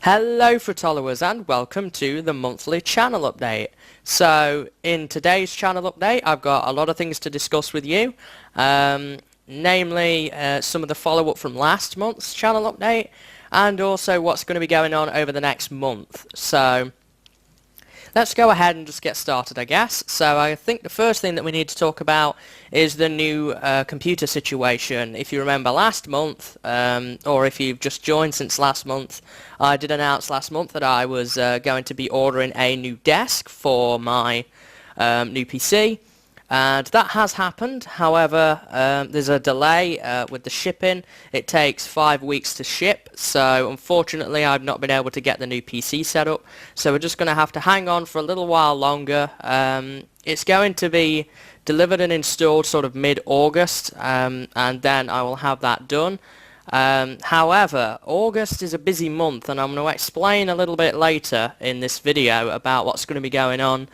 Hello followers and welcome to the monthly channel update. So in today's channel update I've got a lot of things to discuss with you, namely some of the follow-up from last month's channel update and also what's going to be going on over the next month. So let's go ahead and just get started, I guess. So I think the first thing that we need to talk about is the new computer situation. If you remember last month, or if you've just joined since last month, I did announce last month that I was going to be ordering a new desk for my new PC. And that has happened. However, there's a delay with the shipping. It takes 5 weeks to ship, so unfortunately I've not been able to get the new PC set up, so we're just going to have to hang on for a little while longer. It's going to be delivered and installed sort of mid-August, and then I will have that done. However, August is a busy month, and I'm going to explain a little bit later in this video about what's going to be going on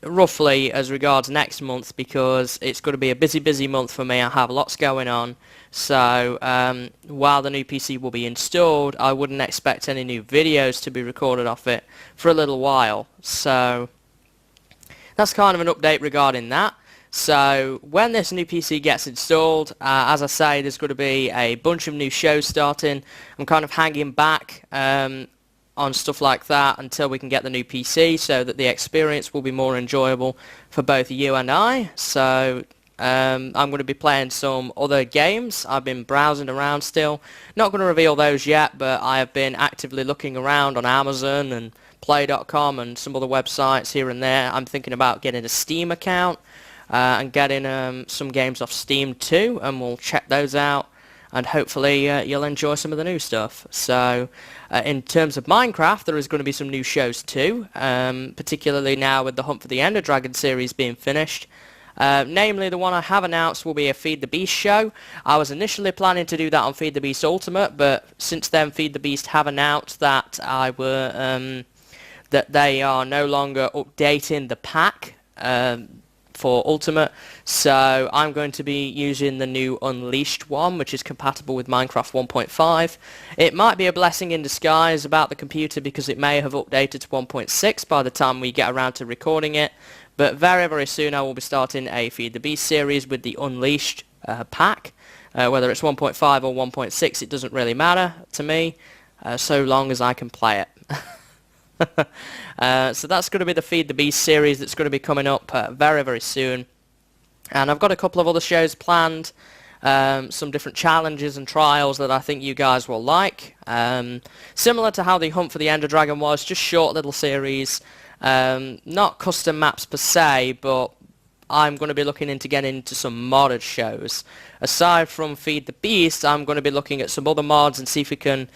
roughly as regards next month, because it's going to be a busy month for me. I have lots going on, so while the new PC will be installed, I wouldn't expect any new videos to be recorded off it for a little while. So that's kind of an update regarding that. So when this new PC gets installed, as I say, there's going to be a bunch of new shows starting. I'm kind of hanging back on stuff like that until we can get the new PC, so that the experience will be more enjoyable for both you and I. So I'm going to be playing some other games. I've been browsing around still. Not going to reveal those yet, but I have been actively looking around on Amazon and Play.com and some other websites here and there. I'm thinking about getting a Steam account and getting some games off Steam too, and we'll check those out, and hopefully you'll enjoy some of the new stuff. So in terms of Minecraft, there is going to be some new shows too, particularly now with the Hunt for the Enderdragon series being finished. Namely, the one I have announced will be a Feed the Beast show. I was initially planning to do that on Feed the Beast Ultimate, but since then Feed the Beast have announced that that they are no longer updating the pack for Ultimate, so I'm going to be using the new Unleashed one, which is compatible with Minecraft 1.5. It might be a blessing in disguise about the computer, because it may have updated to 1.6 by the time we get around to recording it, but very soon I will be starting a Feed the Beast series with the Unleashed pack. Whether it's 1.5 or 1.6, it doesn't really matter to me, so long as I can play it. So that's going to be the Feed the Beast series that's going to be coming up very soon. And I've got a couple of other shows planned, some different challenges and trials that I think you guys will like. Similar to how the Hunt for the Enderdragon was, just short little series, not custom maps per se, but I'm going to be looking into getting into some modded shows. Aside from Feed the Beast, I'm going to be looking at some other mods and see if we can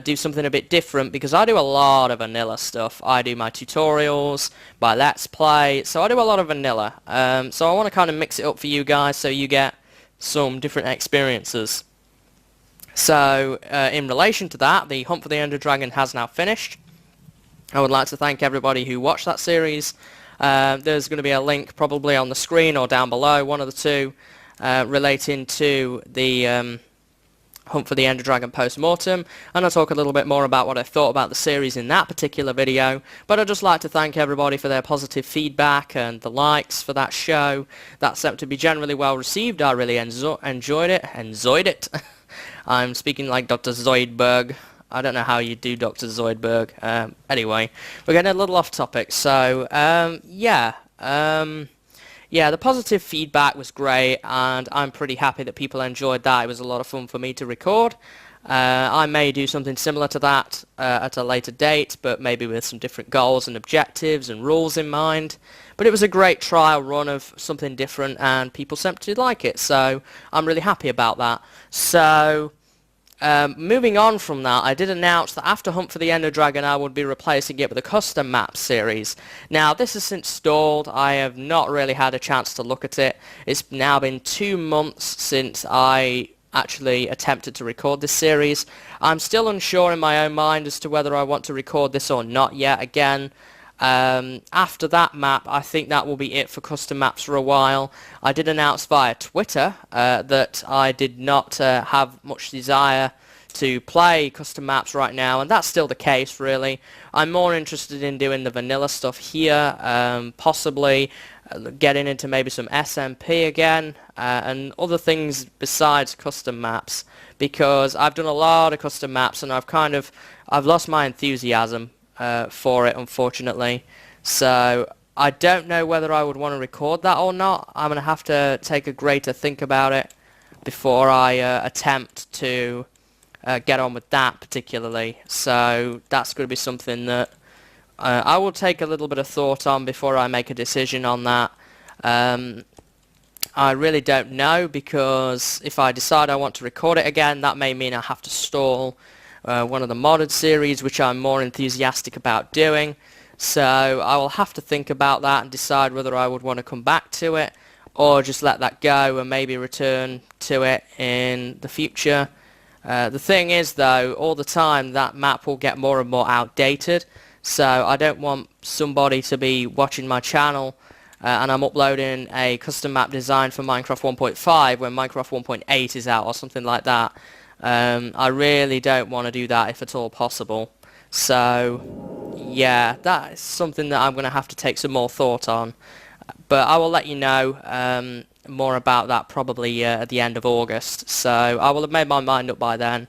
do something a bit different, because I do a lot of vanilla stuff. I do my tutorials, my Let's Play, so I do a lot of vanilla. So I want to kind of mix it up for you guys so you get some different experiences. So in relation to that, the Hunt for the Enderdragon has now finished. I would like to thank everybody who watched that series. There's going to be a link probably on the screen or down below, one of the two, relating to the Hunt for the Enderdragon post-mortem, and I'll talk a little bit more about what I thought about the series in that particular video. But I'd just like to thank everybody for their positive feedback and the likes for that show. That seemed to be generally well received. I really enjoyed it. I'm speaking like Dr. Zoidberg. I don't know how you do Dr. Zoidberg. Anyway, we're getting a little off topic. So, yeah, the positive feedback was great, and I'm pretty happy that people enjoyed that. It was a lot of fun for me to record. I may do something similar to that at a later date, but maybe with some different goals and objectives and rules in mind. But it was a great trial run of something different, and people seemed to like it, so I'm really happy about that. So moving on from that, I did announce that after Hunt for the Enderdragon I would be replacing it with a custom map series. Now this is since stalled. I have not really had a chance to look at it. It's now been 2 months since I actually attempted to record this series. I'm still unsure in my own mind as to whether I want to record this or not yet again. After that map, I think that will be it for custom maps for a while. I did announce via Twitter that I did not have much desire to play custom maps right now, and that's still the case really. I'm more interested in doing the vanilla stuff here, possibly getting into maybe some SMP again, and other things besides custom maps, because I've done a lot of custom maps and I've lost my enthusiasm for it, unfortunately. So I don't know whether I would want to record that or not. I'm going to have to take a greater think about it before I attempt to get on with that particularly. So that's going to be something that I will take a little bit of thought on before I make a decision on that. I really don't know, because if I decide I want to record it again, that may mean I have to stall one of the modded series, which I'm more enthusiastic about doing. So I will have to think about that and decide whether I would want to come back to it or just let that go and maybe return to it in the future. The thing is though, all the time that map will get more and more outdated, so I don't want somebody to be watching my channel and I'm uploading a custom map design for Minecraft 1.5 when Minecraft 1.8 is out or something like that. I really don't want to do that if at all possible. So yeah, that is something that I'm going to have to take some more thought on. But I will let you know more about that probably at the end of August. So I will have made my mind up by then.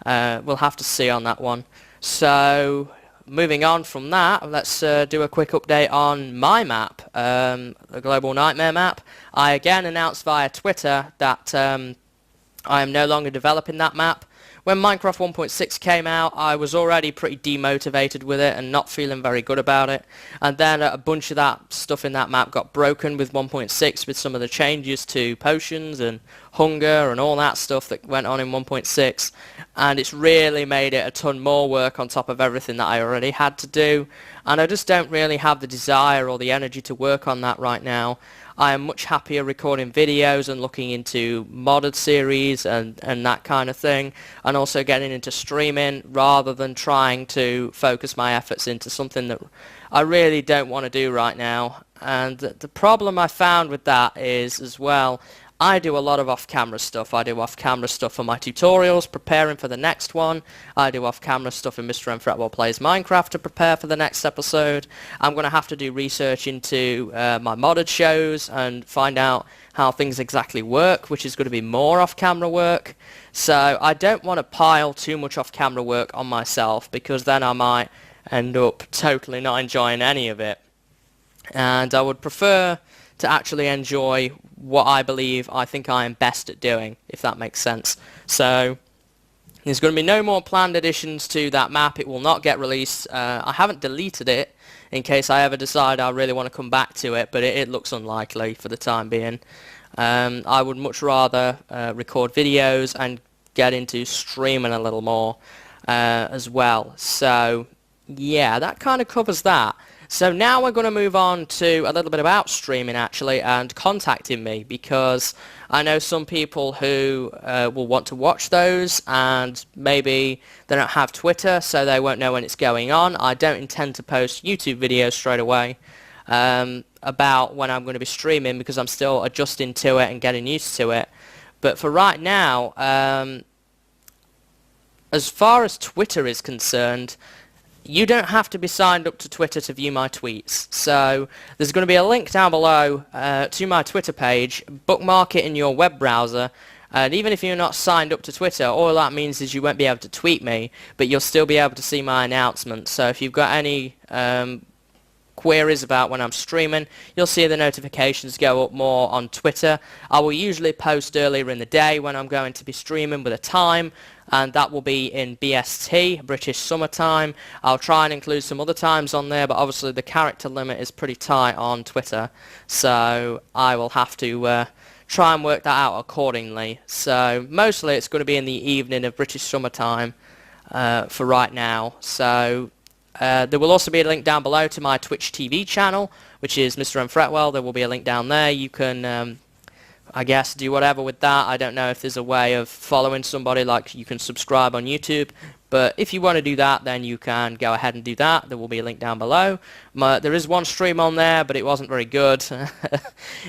We'll have to see on that one. So moving on from that, let's do a quick update on my map, the Global Nightmare map. I again announced via Twitter that I am no longer developing that map. When Minecraft 1.6 came out, I was already pretty demotivated with it and not feeling very good about it. And then a bunch of that stuff in that map got broken with 1.6, with some of the changes to potions and hunger and all that stuff that went on in 1.6. And it's really made it a ton more work on top of everything that I already had to do. And I just don't really have the desire or the energy to work on that right now. I am much happier recording videos and looking into modded series and that kind of thing, and also getting into streaming rather than trying to focus my efforts into something that I really don't want to do right now. And the problem I found with that is, as well, I do a lot of off-camera stuff. I do off-camera stuff for my tutorials, preparing for the next one. I do off-camera stuff in MrMFretwell Plays Minecraft to prepare for the next episode. I'm going to have to do research into my modded shows and find out how things exactly work, which is going to be more off-camera work. So I don't want to pile too much off-camera work on myself, because then I might end up totally not enjoying any of it. And I would prefer to actually enjoy what I think I am best at doing, if that makes sense. So there's going to be no more planned additions to that map. It will not get released. I haven't deleted it in case I ever decide I really want to come back to it, but it looks unlikely for the time being. I would much rather record videos and get into streaming a little more as well. So yeah, that kind of covers that. So now we're going to move on to a little bit about streaming actually, and contacting me, because I know some people who will want to watch those and maybe they don't have Twitter, so they won't know when it's going on. I don't intend to post YouTube videos straight away about when I'm going to be streaming, because I'm still adjusting to it and getting used to it. But for right now, as far as Twitter is concerned, you don't have to be signed up to Twitter to view my tweets. So there's going to be a link down below to my Twitter page. Bookmark it in your web browser, and even if you're not signed up to Twitter, all that means is you won't be able to tweet me, but you'll still be able to see my announcements. So if you've got any queries about when I'm streaming, you'll see the notifications go up more on Twitter. I will usually post earlier in the day when I'm going to be streaming with a time, and that will be in BST, British Summer Time. I'll try and include some other times on there, but obviously the character limit is pretty tight on Twitter, so I will have to try and work that out accordingly. So mostly it's going to be in the evening of British Summer Time for right now. So there will also be a link down below to my TwitchTV channel, which is MrMFretwell. There will be a link down there. You can I guess do whatever with that. I don't know if there's a way of following somebody like you can subscribe on YouTube, but if you want to do that, then you can go ahead and do that. There will be a link down below. There is one stream on there, but it wasn't very good.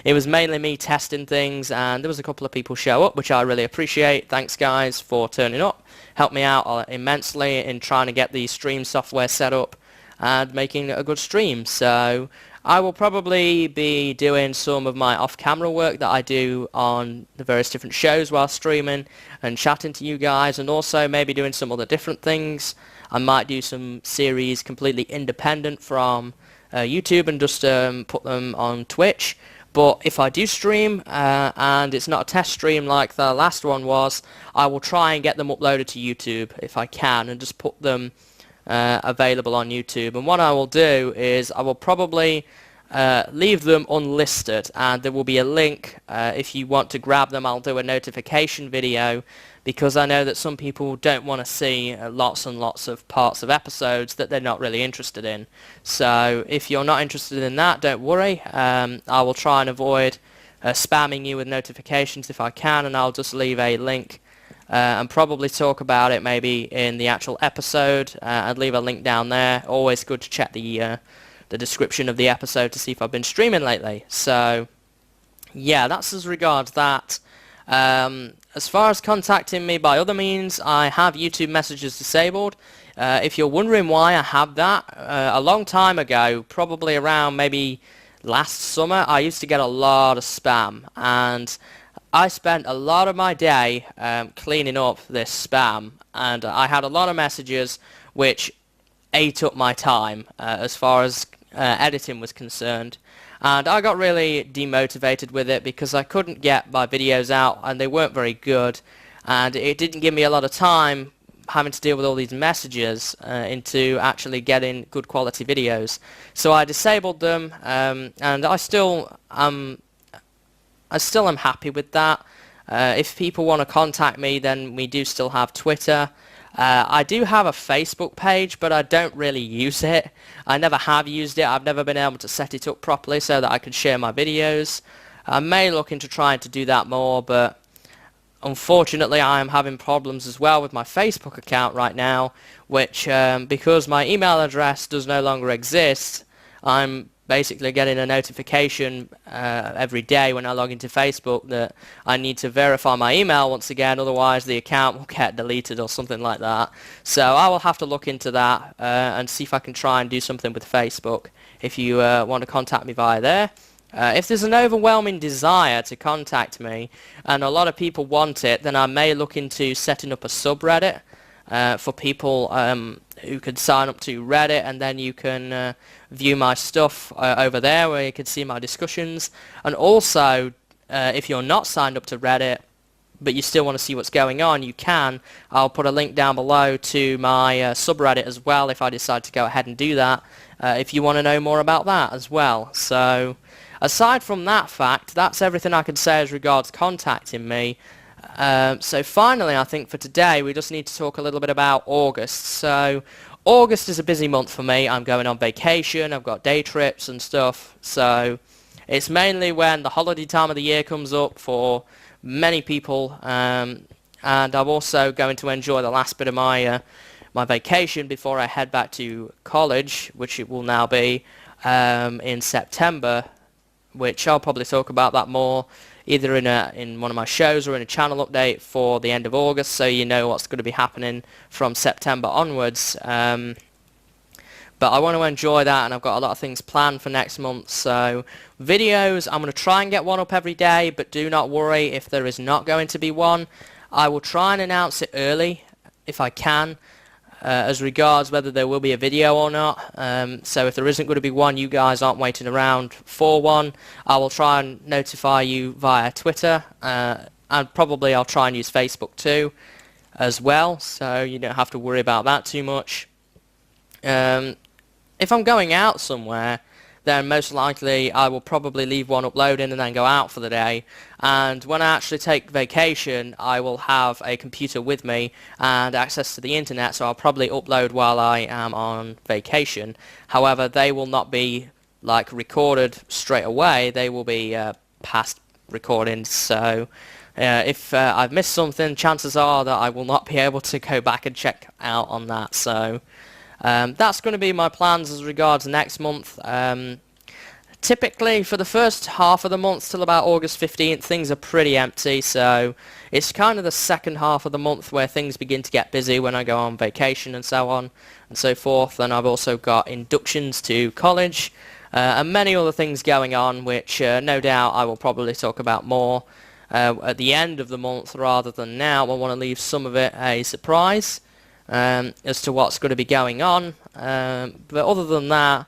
It was mainly me testing things, and there was a couple of people show up, which I really appreciate. Thanks guys for turning up. helped me out immensely in trying to get the stream software set up and making a good stream. So I will probably be doing some of my off-camera work that I do on the various different shows while streaming and chatting to you guys, and also maybe doing some other different things. I might do some series completely independent from YouTube and just put them on Twitch. But if I do stream and it's not a test stream like the last one was, I will try and get them uploaded to YouTube if I can, and just put them available on YouTube. And what I will do is I will probably leave them unlisted, and there will be a link if you want to grab them. I'll do a notification video, because I know that some people don't want to see lots and lots of parts of episodes that they're not really interested in. So if you're not interested in that, don't worry. I will try and avoid spamming you with notifications if I can, and I'll just leave a link and probably talk about it maybe in the actual episode. I'd leave a link down there. Always good to check the description of the episode to see if I've been streaming lately. So yeah, that's as regards that. As far as contacting me by other means, I have YouTube messages disabled. If you're wondering why I have that, a long time ago, probably around maybe last summer, I used to get a lot of spam, and I spent a lot of my day cleaning up this spam, and I had a lot of messages which ate up my time as far as editing was concerned. And I got really demotivated with it because I couldn't get my videos out, and they weren't very good, and it didn't give me a lot of time having to deal with all these messages into actually getting good quality videos. So I disabled them, and I still am happy with that. If people want to contact me, then we do still have Twitter. I do have a Facebook page, but I don't really use it. I never have used it. I've never been able to set it up properly so that I can share my videos. I may look into trying to do that more, but unfortunately I am having problems as well with my Facebook account right now, which because my email address does no longer exist, I'm basically getting a notification every day when I log into Facebook that I need to verify my email once again, otherwise the account will get deleted or something like that. So I will have to look into that and see if I can try and do something with Facebook if you want to contact me via there. If there's an overwhelming desire to contact me and a lot of people want it, then I may look into setting up a subreddit for people who could sign up to Reddit, and then you can view my stuff over there where you can see my discussions. And also, if you're not signed up to Reddit but you still want to see what's going on, you can. I'll put a link down below to my subreddit as well if I decide to go ahead and do that, if you want to know more about that as well. So aside from that fact, that's everything I can say as regards contacting me. So finally, I think for today we just need to talk a little bit about August. So August is a busy month for me. I'm going on vacation, I've got day trips and stuff, so it's mainly when the holiday time of the year comes up for many people, and I'm also going to enjoy the last bit of my my vacation before I head back to college, which it will now be in September, which I'll probably talk about that more either in one of my shows or in a channel update for the end of August, so you know what's going to be happening from September onwards. But I want to enjoy that, and I've got a lot of things planned for next month. So videos, I'm going to try and get one up every day, but do not worry if there is not going to be one. I will try and announce it early if I can, as regards whether there will be a video or not. So if there isn't going to be one, you guys aren't waiting around for one. I will try and notify you via Twitter, and probably I'll try and use Facebook too as well, so you don't have to worry about that too much. If I'm going out somewhere, then most likely I will probably leave one uploading and then go out for the day. And when I actually take vacation, I will have a computer with me and access to the internet, so I'll probably upload while I am on vacation. However, they will not be like recorded straight away. They will be past recordings, so if I've missed something, chances are that I will not be able to go back and check out on that. So that's going to be my plans as regards next month. typically for the first half of the month till about August 15th, things are pretty empty, so it's kind of the second half of the month where things begin to get busy when I go on vacation and so on and so forth. And I've also got inductions to college and many other things going on, which no doubt I will probably talk about more at the end of the month rather than now. I want to leave some of it a surprise as to what's going to be going on, but other than that,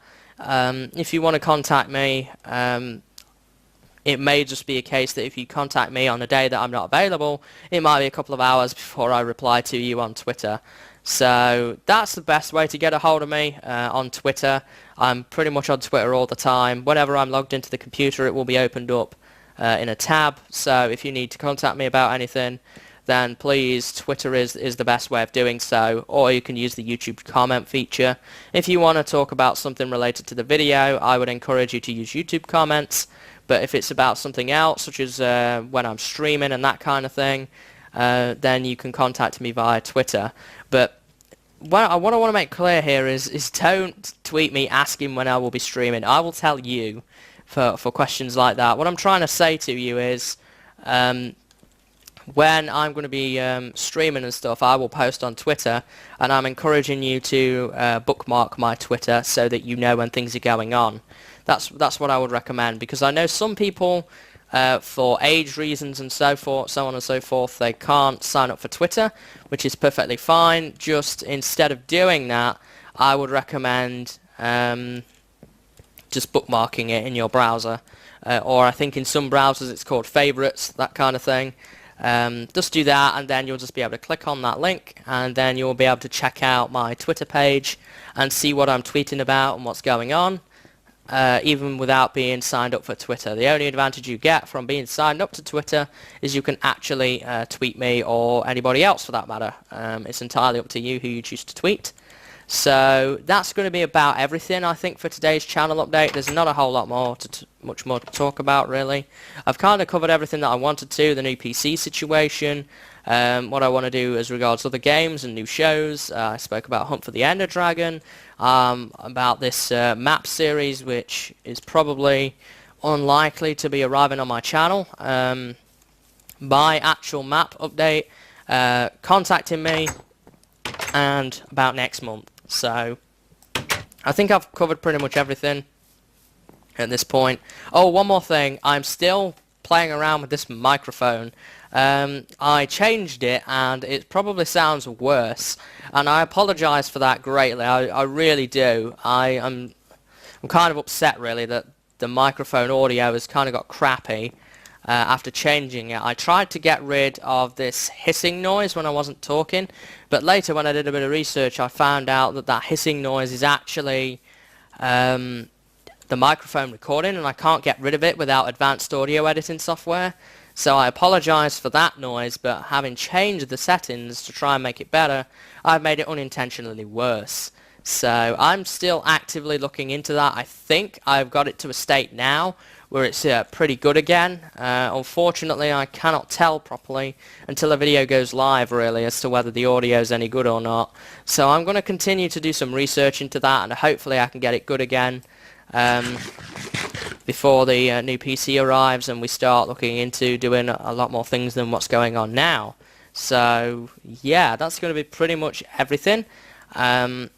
if you want to contact me, it may just be a case that if you contact me on a day that I'm not available, it might be a couple of hours before I reply to you on Twitter. So that's the best way to get a hold of me, on Twitter. I'm pretty much on Twitter all the time. Whenever I'm logged into the computer, it will be opened up in a tab. So if you need to contact me about anything, then please, Twitter is the best way of doing so, or you can use the YouTube comment feature. If you want to talk about something related to the video, I would encourage you to use YouTube comments, but if it's about something else, such as when I'm streaming and that kind of thing, then you can contact me via Twitter. But what I want to make clear here is don't tweet me asking when I will be streaming. I will tell you for questions like that. What I'm trying to say to you is, when I'm going to be streaming and stuff, I will post on Twitter, and I'm encouraging you to bookmark my Twitter so that you know when things are going on. That's what I would recommend, because I know some people, for age reasons and so on and so forth, they can't sign up for Twitter, which is perfectly fine. Just instead of doing that, I would recommend just bookmarking it in your browser, or I think in some browsers it's called favorites, that kind of thing. Just do that, and then you'll just be able to click on that link, and then you'll be able to check out my Twitter page and see what I'm tweeting about and what's going on, even without being signed up for Twitter. The only advantage you get from being signed up to Twitter is you can actually tweet me, or anybody else for that matter. It's entirely up to you who you choose to tweet. So that's going to be about everything, I think, for today's channel update. There's not a whole lot more much more to talk about, really. I've kind of covered everything that I wanted to. The new PC situation, what I want to do as regards other games and new shows. I spoke about Hunt for the Enderdragon, about this map series, which is probably unlikely to be arriving on my channel. My actual map update, contacting me, and about next month. So I think I've covered pretty much everything at this point. Oh, one more thing. I'm still playing around with this microphone. I changed it, and it probably sounds worse, and I apologize for that greatly. I really do. I'm kind of upset, really, that the microphone audio has kind of got crappy after changing it. I tried to get rid of this hissing noise when I wasn't talking, but later when I did a bit of research, I found out that hissing noise is actually the microphone recording, and I can't get rid of it without advanced audio editing software. So I apologize for that noise, but having changed the settings to try and make it better, I've made it unintentionally worse. So I'm still actively looking into that. I think I've got it to a state now where it's pretty good again. Unfortunately, I cannot tell properly until a video goes live, really, as to whether the audio is any good or not. So I'm going to continue to do some research into that, and hopefully I can get it good again before the new PC arrives and we start looking into doing a lot more things than what's going on now. So yeah, that's going to be pretty much everything. And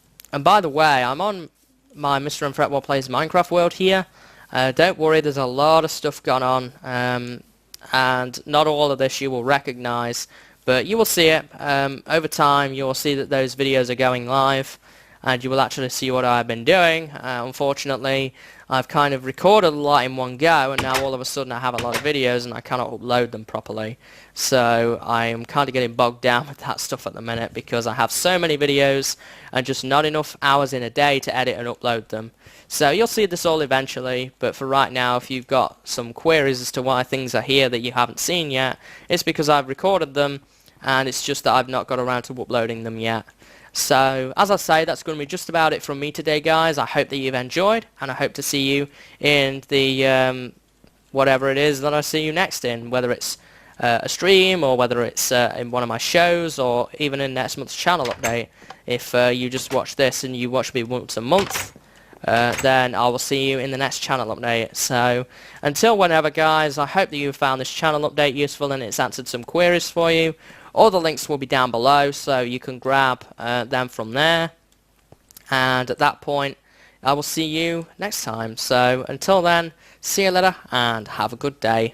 by the way, I'm on my MrMFretwell Plays Minecraft world here. Don't worry, there's a lot of stuff going on, and not all of this you will recognize, but you will see it. Over time, you will see that those videos are going live, and you will actually see what I've been doing. Unfortunately, I've kind of recorded a lot in one go, and now all of a sudden I have a lot of videos and I cannot upload them properly. So I am kind of getting bogged down with that stuff at the minute, because I have so many videos and just not enough hours in a day to edit and upload them. So you'll see this all eventually, but for right now, if you've got some queries as to why things are here that you haven't seen yet, it's because I've recorded them, and it's just that I've not got around to uploading them yet. So, as I say, that's going to be just about it from me today, guys. I hope that you've enjoyed, and I hope to see you in the whatever it is that I see you next in, whether it's a stream, or whether it's in one of my shows, or even in next month's channel update. If you just watch this and you watch me once a month, then I will see you in the next channel update. So until whenever, guys, I hope that you found this channel update useful and it's answered some queries for you. All the links will be down below, so you can grab them from there. And at that point, I will see you next time. So until then, see you later and have a good day.